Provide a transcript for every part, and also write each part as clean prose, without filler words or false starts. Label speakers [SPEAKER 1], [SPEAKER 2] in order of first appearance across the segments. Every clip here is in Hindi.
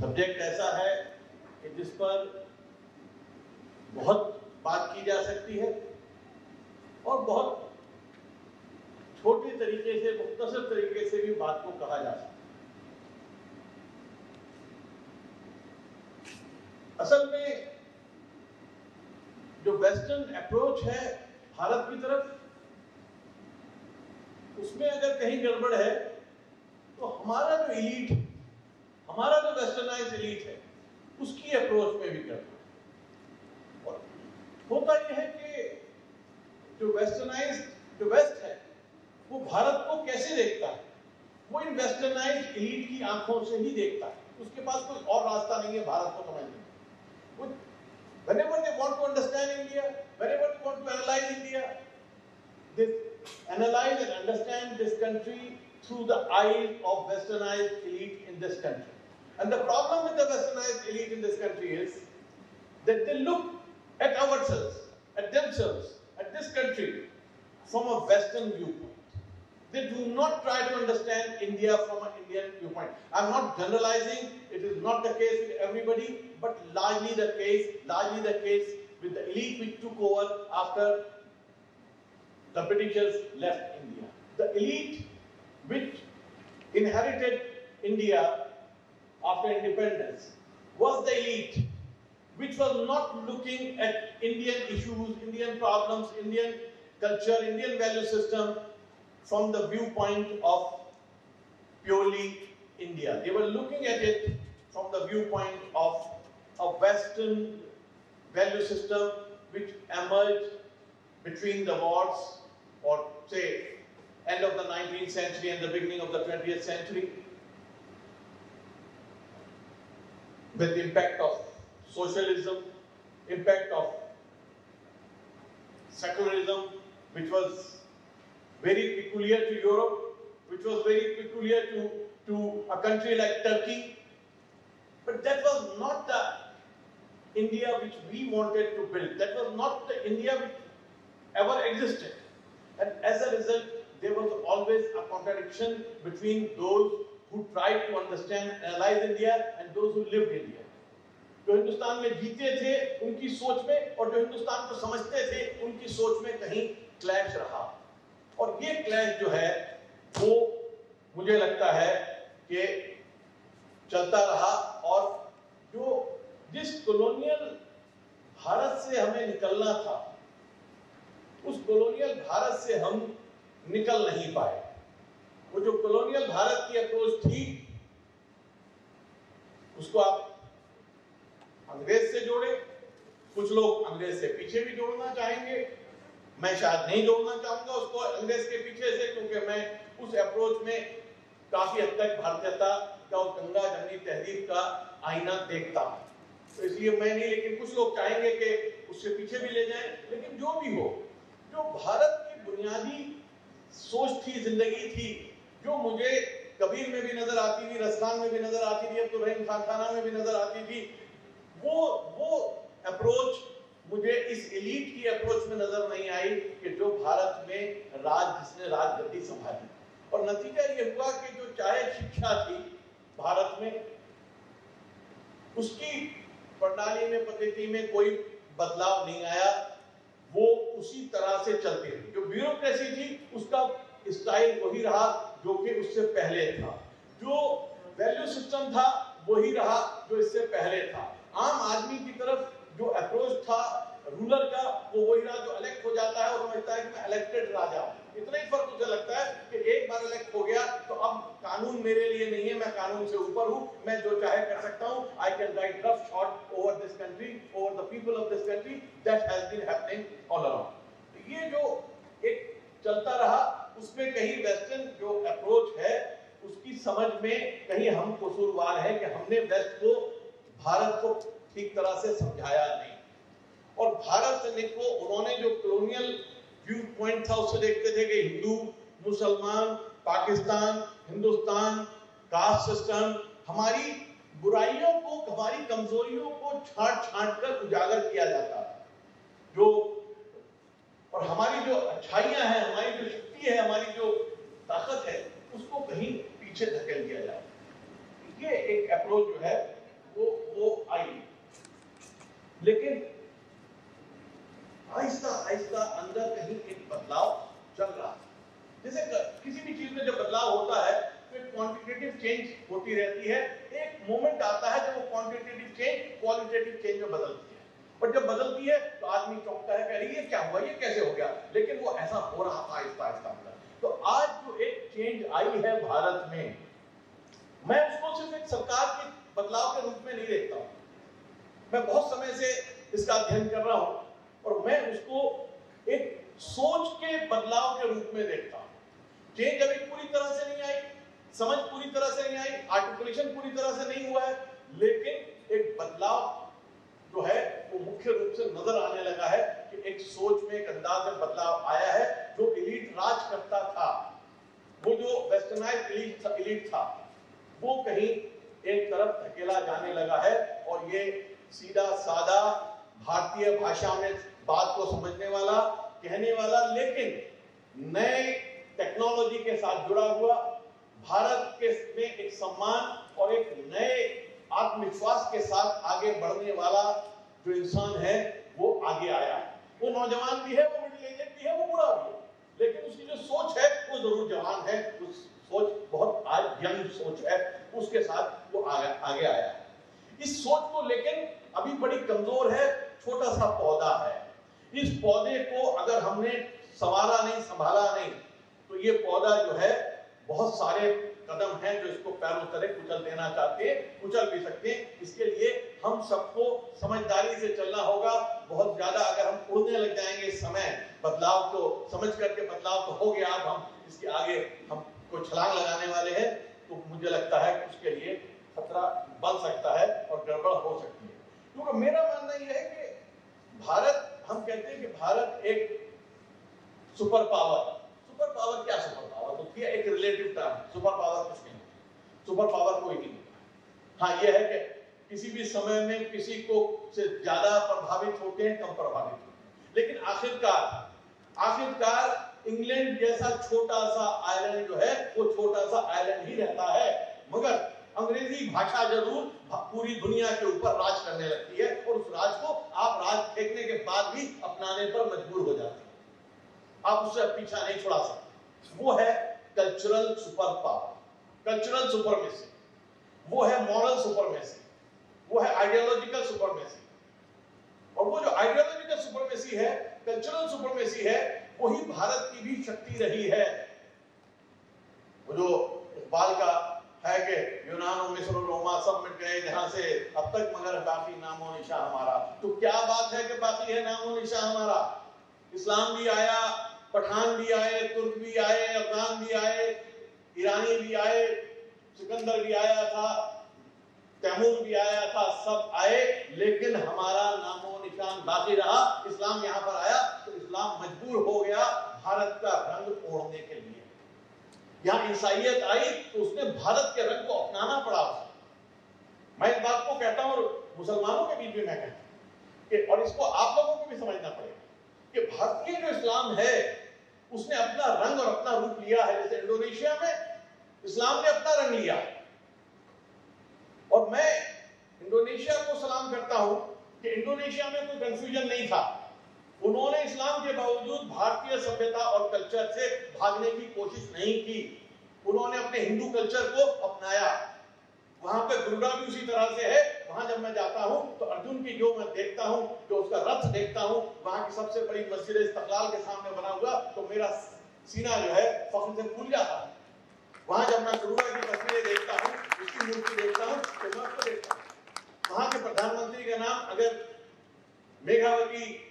[SPEAKER 1] सब्जेक्ट ऐसा है कि जिस पर बहुत बात की जा सकती है और बहुत छोटे तरीके से, मुख्तसर तरीके से भी बात को कहा जा सकता है। असल में जो वेस्टर्न अप्रोच है भारत की तरफ, उसमें अगर कहीं गड़बड़ है तो हमारा जो एलीट, हमारा जो वेस्टर्नाइज्ड एलीट है, उसकी अप्रोच में भी गड़बड़ है। और होता यह है कि जो वेस्टर्नाइज्ड, जो वेस्ट है, वो भारत को कैसे देखता है? वो इन वेस्टर्नाइज्ड एलीट की आंखों से ही देखता है। उसके पास कोई और रास्ता नहीं है भारत को समझने का। Whenever they want to understand India, whenever they want to analyze India, they analyze and understand this country through the eyes of westernized elite in this country. And the problem with the westernized elite in this country is that they look at ourselves, at themselves, at this country from a Western viewpoint. They do not try to understand India from an Indian viewpoint. I'm not generalizing, it is not the case with everybody, but largely the case with the elite which took over after the Britishers left India. The elite which inherited India after independence was the elite which was not looking at Indian issues, Indian problems, Indian culture, Indian value system from the viewpoint of purely India. They were looking at it from the viewpoint of a Western value system which emerged between the wars, or say end of the 19th century and the beginning of the 20th century, with the impact of socialism, impact of secularism, which was very peculiar to Europe, which was very peculiar to a country like Turkey. But that was not the India which we wanted to build. That was not the India which ever existed. And as a result, there was always a contradiction between those who tried to understand, analyze India, and those who lived India. जो हिंदुस्तान में जीते थे उनकी सोच में, और जो हिंदुस्तान को समझते थे उनकी सोच में कहीं क्लैश रहा। और ये क्लैश जो है वो मुझे लगता है कि चलता रहा, और जिस कॉलोनियल भारत से हमें निकलना था, उस कॉलोनियल भारत से हम निकल नहीं पाए। वो जो कॉलोनियल भारत की अप्रोच थी, उसको आप अंग्रेज से जोड़े, कुछ लोग अंग्रेज से पीछे भी जोड़ना चाहेंगे, मैं शायद नहीं जोड़ना चाहूंगा उसको अंग्रेज के पीछे से, क्योंकि मैं उस अप्रोच में काफी हद तक भारतीयता का और गंगा जमनी तहजीब का आईना देखता हूं, तो इसलिए मैं नहीं, लेकिन कुछ लोग चाहेंगे कि उससे पीछे भी ले जाएं। लेकिन जो भी हो, जो भारत की बुनियादी सोच थी, जिंदगी थी, जो मुझे कबीर में भी नजर आती थी, रसखान में भी नजर आती थी, अब तो रहीम खान में भी नजर आती थी, वो अप्रोच मुझे इस एलीट की अप्रोच में नजर नहीं आई कि जो भारत में जिसने राजगद्दी संभाली। और नतीजा ये हुआ कि जो चाहे शिक्षा थी भारत में, उसकी प्रणाली में, पद्धति में कोई बदलाव नहीं आया, वो उसी तरह से चलती रही। जो ब्यूरोक्रेसी थी उसका स्टाइल वही रहा जो कि उससे पहले था, जो वैल्यू सिस्टम था वही रहा जो इससे पहले था, आम आदमी की तरफ जो अप्रोच था रूलर का वो वही रहा, जो इलेक्ट हो जाता है और समझता है कि मैं इलेक्टेड राजा हूं। इतना ही फर्क मुझे लगता है कि एक बार इलेक्ट हो गया तो अब कानून मेरे लिए नहीं है, मैं कानून से ऊपर हूं, मैं जो चाहे कर सकता हूं। I can write rough shot over this country, over the people of this country, that has been happening all around. ये जो एक चलता रहा, उसमें कहीं वेस्टर्न जो अप्रोच है उसकी समझ में कहीं हम कसूरवार है कि हमने वेस्ट को, भारत को ठीक तरह से समझाया नहीं। और भारत को उन्होंने जो कॉलोनियल व्यू पॉइंट था उससे देखते थे कि हिंदू, मुसलमान, पाकिस्तान, हिंदुस्तान, कास्ट सिस्टम, हमारी बुराइयों को, हमारी कमजोरियों को छांट कर उजागर किया जाता है, और हमारी जो अच्छाइयां हैं, हमारी जो शक्ति है, हमारी जो ताकत पीछे धकेल दिया जाए। ये एक अप्रोच जो है वो आई, लेकिन आहिस्ता आहिस्ता अंदर कहीं एक बदलाव चल रहा है। जैसे किसी भी चीज में जब बदलाव होता है तो एक क्वांटिटेटिव चेंज होती रहती है, एक मोमेंट आता है जब वो क्वांटिटेटिव चेंज क्वालिटेटिव चेंज में बदलती है, और जब बदलती है तो आदमी चौंकता है कि अरे ये क्या हुआ, ये कैसे हो गया, लेकिन वो ऐसा हो रहा था आहिस्ता आहिस्ता। तो आज जो एक चेंज आई है भारत में, मैं उसको सिर्फ एक सरकार के बदलाव के रूप में नहीं देखता हूं, मैं बहुत समय से इसका अध्ययन कर रहा हूं और मैं उसको एक सोच के बदलाव के रूप में देखता हूं। चेंज अभी पूरी तरह से नहीं आई, समझ पूरी तरह से नहीं आई, आर्टिकुलेशन पूरी तरह से नहीं हुआ है, लेकिन एक बदलाव जो है वो मुख्य रूप से नजर आने लगा है कि एक सोच में एक अंदाज में बदलाव आया है। जो एलीट राज करता था, वो जो वेस्टर्नाइज्ड एलीट था, वो कहीं एक तरफ धकेला जाने लगा है, और ये सीधा सादा भारतीय भाषा में बात को समझने वाला, कहने वाला, लेकिन नए टेक्नोलॉजी के साथ जुड़ा हुआ, भारत के में एक सम्मान और एक नए आत्मविश्वास के साथ आगे बढ़ने वाला जो इंसान है वो आगे आया है। वो नौजवान भी है, वो मिडिल एज भी है, वो बूढ़ा भी है, लेकिन उसकी जो सोच है वो जरूर जवान है, उस सोच बहुत आज यंग सोच है, उसके साथ वो आगे आया है। इस सोच को लेकिन अभी बड़ी कमजोर है, छोटा सा पौधा है। इस पौधे को अगर हमने संवारा नहीं, संभाला नहीं, तो ये पौधा जो है बहुत सारे कदम हैं जो इसको पैरों तले कुचल देना चाहते हैं, कुचल भी सकते हैं। इसके लिए हम सबको समझदारी से चलना होगा। बहुत ज्यादा अगर हम उड़ने लग जाएंगे इस समय, बदलाव को समझ करके बदलाव तो हो गया, अब हम इसके आगे हम कोई छलांग लगाने वाले हैं, तो मुझे लगता है कि उसके लिए खतरा बन सकता है और गड़बड़ हो सकती है। क्योंकि मेरा मानना यह है कि भारत, हम कहते हैं कि भारत एक सुपर पावर, सुपर पावर क्या सुपर पावर होती है, एक रिलेटिव टर्म, सुपर पावर कुछ नहीं, सुपर पावर कोई नहीं। हाँ यह है कि किसी भी समय में किसी को से ज्यादा प्रभावित होते हैं, कम प्रभावित होते हैं, लेकिन आखिरकार इंग्लैंड जैसा छोटा सा आइलैंड जो है वो छोटा सा आइलैंड ही रहता है, मगर अंग्रेजी भाषा जरूर पूरी दुनिया के ऊपर राज करने लगती है, और उस राज को आप राज फेंकने के बाद भी अपनाने पर मजबूर हो जाते हैं, आप उससे पीछा नहीं छुड़ा सकते। वो है cultural super power, cultural supremacy, वो है मॉरल सुपरमेसी, वो है आइडियोलॉजिकल सुपरमेसी। और वो जो आइडियोलॉजिकल सुपरमेसी है, कल्चरल सुपरमेसी है, वही भारत की भी शक्ति रही है। वो जो इकबाल का है कि यूनान और मिस्र और रोमा सब मिट गए जहां से अब तक, मगर बाकी नामो निशा हमारा। तो क्या बात है कि बाकी है नामो निशा हमारा। इस्लाम भी आया, पठान भी आए, तुर्क भी आए, अफगान भी आए, ईरानी भी आए, सिकंदर भी आया था, तैमूर भी आया था, सब आए, लेकिन हमारा नामो निशान बाकी रहा। इस्लाम यहाँ पर आया तो इस्लाम मजबूर हो गया भारत का रंग ओढ़ने के लिए। यहाँ ईसाइयत आई तो उसने भारत के रंग को अपनाना पड़ा उसे। मैं इस बात को कहता हूँ और मुसलमानों के बीच में मैं कहता हूँ कि, और इसको आप लोगों को भी समझना पड़ेगा कि भारतीय जो इस्लाम है उसने अपना रंग और अपना रूप लिया है। जैसे इंडोनेशिया में इस्लाम ने अपना रंग लिया, और मैं इंडोनेशिया को सलाम करता हूं कि इंडोनेशिया में कोई कंफ्यूजन नहीं था। उन्होंने इस्लाम के बावजूद भारतीय सभ्यता और कल्चर से भागने की कोशिश नहीं की, उन्होंने अपने हिंदू कल्चर को अपनाया। वहां पे गुरुड़ा भी उसी तरह से है। वहां जब मैं जाता हूं तो अर्जुन की जो मैं देखता हूं, जो उसका रथ देखता हूं, वहां की सबसे बड़ी मस्जिद इस्तिकलाल के सामने बना हुआ, तो मेरा सीना जो है फख्र से फूल जाता है। वहां जब मैं गुरुड़ा की तस्वीरें देखता हूं, उसकी मूर्ति देखता हूं, तो मैं उसको देखता हूं। वहां के प्रधानमंत्री का नाम अगर मेघावती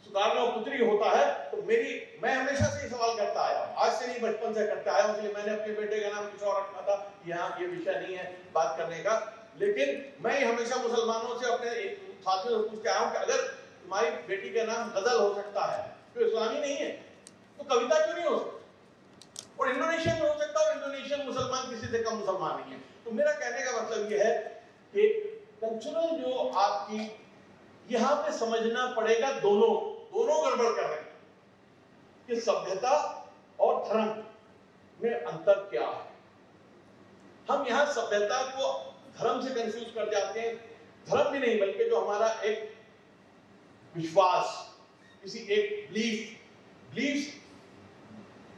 [SPEAKER 1] सुकार्णो पुत्री होता है तो मैं हमेशा से सवाल करता आया, आज से नहीं बचपन से करता आया, इसलिए मैंने अपने बेटे का नाम कुछ और रखा था। यहाँ ये विषय नहीं है बात करने का, लेकिन मैं हमेशा मुसलमानों से अपने साथियों से पूछते आया हूं कि अगर तुम्हारी बेटी का नाम गजल हो सकता है तो इस्लामी नहीं है, तो कविता क्यों नहीं हो सकती? और इंडोनेशिया में हो सकता है, और इंडोनेशियन मुसलमान किसी से कम मुसलमान नहीं है। तो मेरा कहने का मतलब यह है कि कल्चरल जो आपकी यहां पे समझना पड़ेगा, दोनों गड़बड़ कर रहे हैं कि सभ्यता और धर्म में अंतर क्या है। हम यहाँ सभ्यता को धर्म से कंफ्यूज कर जाते हैं। धर्म भी नहीं, बल्कि जो हमारा एक विश्वास, किसी एक बिलीफ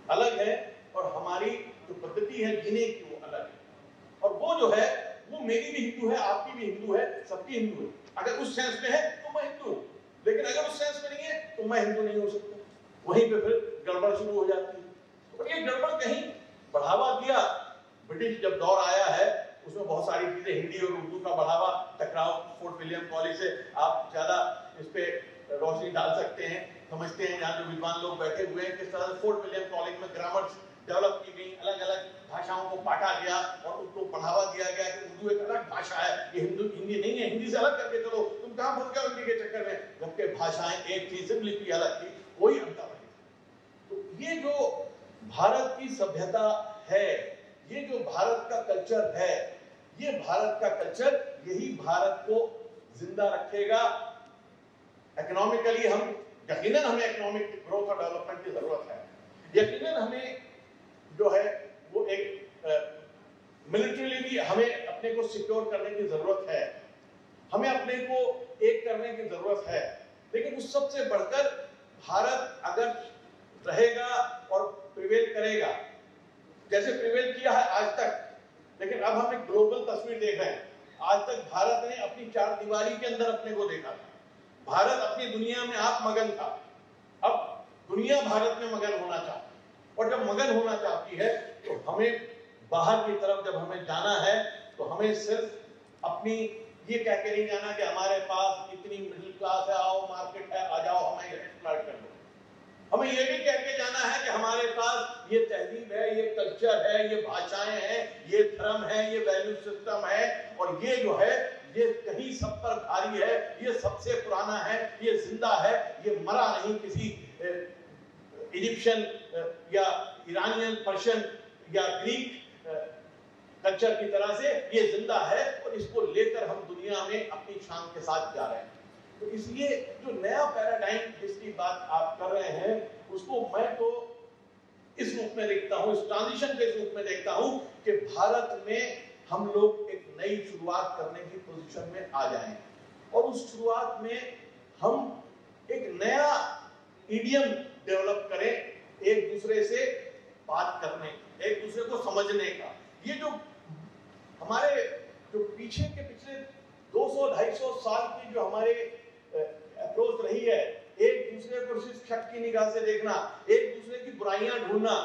[SPEAKER 1] अलग है और हमारी जो पद्धति है जीने की वो अलग है। और वो जो है वो मेरी भी हिंदू है, आपकी भी हिंदू है, सबकी हिंदू है। अगर उस सेंस में है तो मैं हिंदू हूँ, लेकिन अगर उस सेंस में नहीं है तो मैं हिंदू नहीं हो सकता। वहीं पे फिर गड़बड़ शुरू हो जाती है। और ये गड़बड़ कहीं बढ़ावा दिया ब्रिटिश जब दौर आया है, उसमें बहुत सारी चीजें हिंदी और उर्दू का बढ़ावा, टकराव फोर्ट विलियम कॉलेज से आप ज्यादा इस पे रोशनी डाल सकते हैं, समझते हैं यहाँ जो विद्वान लोग बैठे हुए हैं किस तरह से फोर्ट विलियम कॉलेज में ग्रामर डेवलप की गई, अलग अलग भाषाओं को बांटा गया और उसको बढ़ावा दिया गया कि उर्दू एक अलग भाषा है, ये हिंदी नहीं है, हिंदी से अलग करके चलो, तुम कहाँ फंस गए हिंदी के चक्कर में, जबकि भाषाएं एक थी, सिर्फ लिपि अलग थी, कोई अंतर नहीं। तो ये जो भारत की सभ्यता है, ये जो भारत का कल्चर है, ये भारत का कल्चर यही भारत को जिंदा रखेगा। इकोनॉमिकली यकीनन हमें इकोनॉमिक ग्रोथ और डेवलपमेंट की जरूरत है, यकीनन हमें जो है वो एक मिलिट्रीली भी हमें अपने को सिक्योर करने की जरूरत है, हमें अपने को एक करने की जरूरत है। लेकिन उस सब से बढ़कर भारत अगर रहेगा और प्रिवेल करेगा, जैसे प्रिवेल किया है आज तक, लेकिन अब हम एक ग्लोबल तस्वीर देख रहे हैं। आज तक भारत ने अपनी चार दीवारी के अंदर अपने को देखा था, भारत अपनी दुनिया में आप मगन था, अब दुनिया भारत में मगन होना चाहती, और जब मगन होना चाहती है तो हमें बाहर की तरफ जब हमें जाना है तो हमें सिर्फ अपनी ये कह के नहीं जाना कि हमारे पास इतनी मिडिल क्लास है, आओ मार्केट है, आ जाओ हमें एक्सप्लॉइट कर लो। हमें ये भी कह के जाना है कि हमारे पास ये तहजीब है, ये कल्चर है, ये भाषाएं हैं, ये धर्म है, ये वैल्यू सिस्टम है, और ये जो है ये कहीं सब पर भारी है, ये सबसे पुराना है, ये जिंदा है, ये मरा नहीं, किसी इजिप्शियन या ईरानियन, पर्शियन या ग्रीक कल्चर की तरह से ये जिंदा है, और इसको लेकर हम दुनिया में अपनी शान के साथ जा रहे हैं। तो इसलिए जो नया पैराडाइम जिसकी बात आप कर रहे हैं, उसको मैं तो इस रूप में देखता हूं, इस ट्रांजिशन के रूप में देखता हूं कि भारत में हम लोग एक नई शुरुआत करने की पोजीशन में आ जाएं, और उस शुरुआत में हम एक नया इडियम डेवलप करें, एक दूसरे से बात करने, एक दूसरे को समझने का। ये जो हमारे जो पिछले 200-250 साल की जो हमारे अप्रोच रही है, एक दूसरे को सिर्फ शक की निगाह से देखना, एक दूसरे की बुराइयां ढूंढना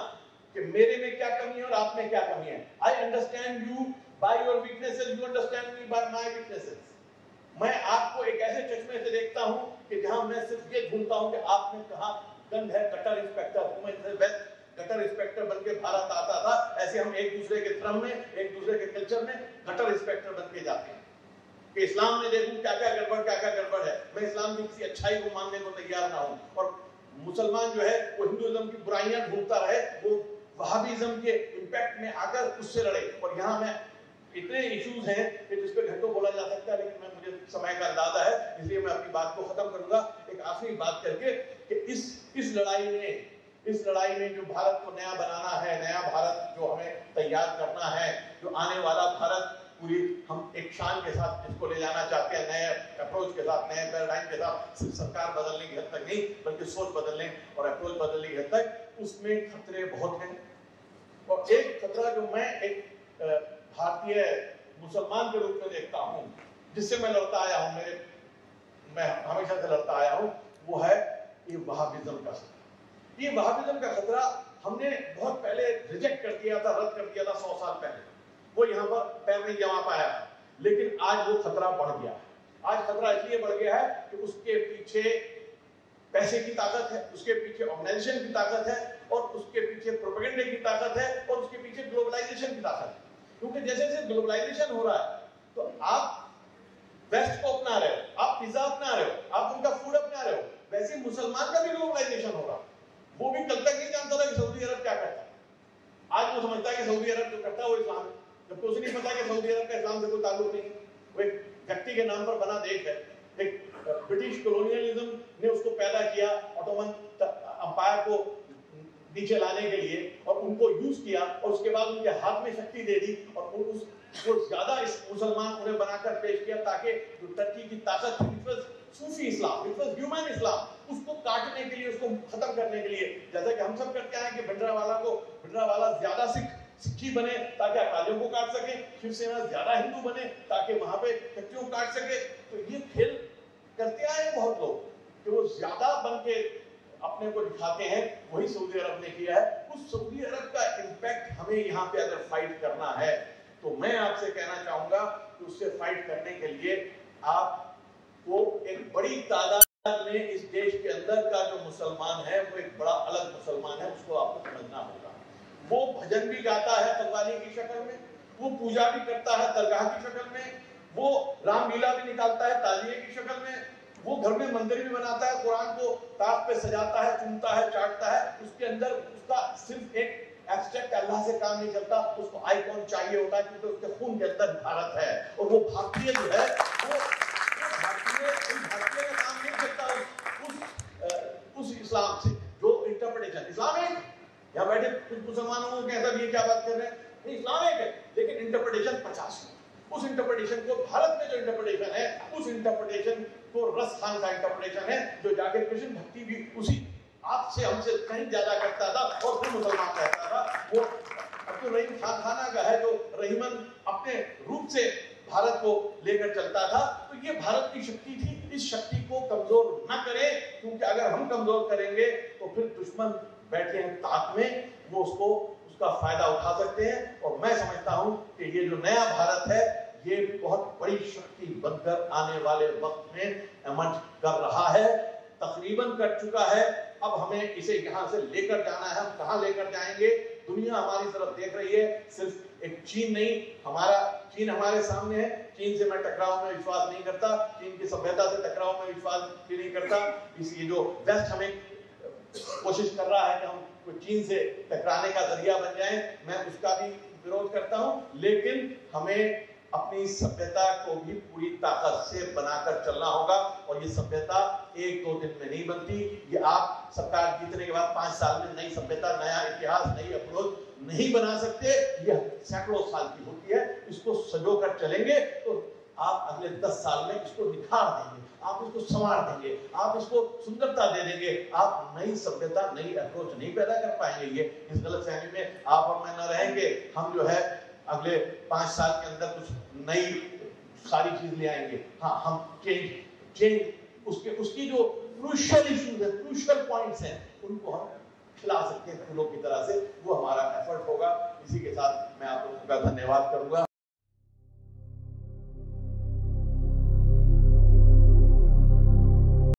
[SPEAKER 1] कि मेरे में क्या कमी है और आप में क्या कमी है। I understand you by your weaknesses, you understand me by my weaknesses. मैं आपको एक ऐसे चश्मे से देखता हूं कि जहां मैं सिर्फ ये ढूंढता हूं कि आप में कहां गंद है। गटर इंस्पेक्टर, मैं बेस्ट गटर इंस्पेक्टर बनके भारत आता था, ऐसे हम एक दूसरे के धर्म में, एक दूसरे के कल्चर में गटर इंस्पेक्टर बनके जाते हैं कि इस्लाम में देखूं क्या क्या गड़बड़ है, मैं इस्लाम की किसी अच्छाई को मानने को तैयार ना हूं, और मुसलमान जो है वो हिंदुइज्म की बुराइयां ढूंढता रहे, वो वहाबिज्म के इंपैक्ट में आकर उससे लड़े। और यहाँ मैं इतने इश्यूज हैं कि जिस पे घंटों बोला जा सकता है, लेकिन मुझे समय का अंदाजा है, इसलिए मैं अपनी बात को खत्म करूंगा एक आखिरी बात करके कि इस लड़ाई में जो भारत को नया बनाना है, नया भारत जो हमें तैयार करना है, जो आने वाला भारत पूरी हम एक शान के साथ जिसको ले जाना चाहते हैं, नए अप्रोच के साथ, नए पैराडाइम के साथ, सिर्फ सरकार बदलने की हद तक नहीं बल्कि सोच बदलने और अप्रोच बदलने की हद तक, उसमें खतरे बहुत हैं। और एक खतरा जो मैं एक भारतीय मुसलमान के रूप में देखता हूँ, जिससे मैं लड़ता आया हूँ, मैं हमेशा से लड़ता आया हूँ, वो है ये वहाबिज्म का खतरा। ये वहाबिज्म का खतरा हमने बहुत पहले रिजेक्ट कर दिया था, रद्द कर दिया था 100 साल पहले, वो यहाँ पर पैर नहीं जमा पाया, लेकिन आज वो खतरा बढ़ गया है। आज खतरा इसलिए बढ़ गया है कि उसके पीछे पैसे की ताकत है, उसके पीछे ऑर्गेनाइजेशन की ताकत है, और उसके पीछे प्रोपेगेंडे की ताकत है, और उसके पीछे ग्लोबलाइजेशन की ताकत है। क्योंकि जैसे जैसे ग्लोबलाइजेशन हो रहा है तो आप वेस्ट को अपना रहे हो, आप पिज्जा अपना रहे हो, आप उनका फूड अपना रहे हो, वैसे मुसलमान का भी ग्लोबलाइजेशन हो रहा है। वो भी कल तक नहीं जानता था कि सऊदी अरब क्या करता है, आज वो समझता है कि सऊदी अरब जो करता है वो इस्लाम है, जबकि उसे नहीं पता कि सऊदी अरब का इस्लाम से कोई ताल्लुक नहीं है, वो एक व्यक्ति के नाम पर बना देश है। एक ब्रिटिश कॉलोनियलिज्म ने उसको पैदा किया, ऑटोमन अंपायर को नीचे लाने के लिए और उनको यूज किया और उसके बाद उनके हाथ में शक्ति दे दी और उसको ज्यादा इस मुसलमान उन्हें बनाकर पेश किया ताकि जो टर्की की ताकत थी सूफी इस्लाम, ह्यूमन इस्लाम, उसको काटने के लिए, उसको खत्म करने के लिए, जैसा कि हम सब करते हैं कि भिंडरावाला ज्यादा सिक्खी बने ताकि अकालियों को काट सके, शिवसेना ज्यादा हिंदू बने ताकि वहां पे शक्तियों को काट सके। तो ये खेल करते आए बहुत लोग कि वो ज्यादा बन के अपने को दिखाते हैं। वही सऊदी अरब ने किया है। उस सऊदी अरब का इंपैक्ट हमें यहाँ पे अगर फाइट करना है तो मैं आपसे कहना चाहूंगा कि उससे फाइट करने के लिए आपको एक बड़ी तादाद में इस देश के अंदर का जो मुसलमान है वो एक बड़ा अलग मुसलमान है, उसको आपको समझना होगा। वो भजन भी गाता है कव्वाली की शक्ल में, वो पूजा भी करता है दरगाह की शक्ल में, वो रामलीला भी निकालता है ताजिए की शक्ल में, वो घर में मंदिर भी बनाता है, कुरान को ताक पे सजाता है, चूमता है, चाटता है। उसके अंदर उसका सिर्फ एक एब्स्ट्रैक्ट अल्लाह से काम नहीं चलता, उसको आइकॉन चाहिए होता है क्योंकि उसके खून के अंदर भारत है और वो भारतीय जो है वो भारतीय का काम नहीं चलता उस इस्लाम से जो इंटरप्रिटेशन इस्लाम है। यहाँ बैठे कुछ मुसलमानों को कहता है ये क्या बात कर रहे हैं, इस्लाम एक है लेकिन इंटरप्रिटेशन 50 है। उस इंटरप्रिटेशन को भारत में जो इंटरप्रिटेशन है उस इंटरप्रिटेशन को रस खान का इंटरप्रिटेशन है जो जाके कृष्ण भक्ति भी उसी आपसे हमसे कहीं ज्यादा करता था और फिर मुसलमान कहता था। वो अब्दुल रहीम खाना का है जो रहीमन अपने रूप से भारत को लेकर चलता था। तो ये भारत की शक्ति थी, इस शक्ति को कमजोर न करें क्योंकि अगर हम कमजोर करेंगे तो फिर दुश्मन बैठे हैं ताक में, वो उसका फायदा उठा सकते हैं। और मैं समझता हूं कि ये जो नया भारत है ये बहुत बड़ी शक्ति बनकर आने वाले वक्त में इमर्ज कर रहा है, तकरीबन कर चुका है। अब हमें इसे यहाँ से लेकर जाना है। हम कहाँ लेकर जाएंगे? दुनिया हमारी तरफ देख रही है, सिर्फ एक चीन नहीं, चीन हमारे सामने है। चीन से मैं टकराव में विश्वास नहीं करता, चीन की सभ्यता से टकराव में विश्वास भी नहीं करता। इसलिए जो वेस्ट हमें कोशिश कर रहा है कि हम चीन से टकराने का जरिया बन जाएं, मैं उसका भी विरोध करता हूं। लेकिन हमें अपनी सभ्यता को भी पूरी ताकत से बनाकर चलना होगा और ये सभ्यता एक दो दिन में नहीं बनती। ये आप सरकार जीतने के बाद 5 साल में नई सभ्यता, नया इतिहास, नई अप्रोच नहीं बना सकते। ये सैकड़ों साल की होती है। इसको सजो कर चलेंगे तो आप अगले 10 साल में इसको निखार देंगे, आप इसको संवार देंगे, आप इसको सुंदरता दे देंगे। आप नई सभ्यता, नई अप्रोच नहीं पैदा कर पाएंगे। ये इस गलतफहमी में आप और मैं न रहेंगे। हम जो है अगले 5 साल के अंदर कुछ नई सारी चीज ले आएंगे। हाँ, हम चेंज उसकी जो क्रूशियल इश्यूज है, क्रूशियल पॉइंट्स हैं, उनको हम खिला सकते हैं फूलों की तरह से। वो हमारा एफर्ट होगा। इसी के साथ मैं आप लोगों का धन्यवाद करूंगा।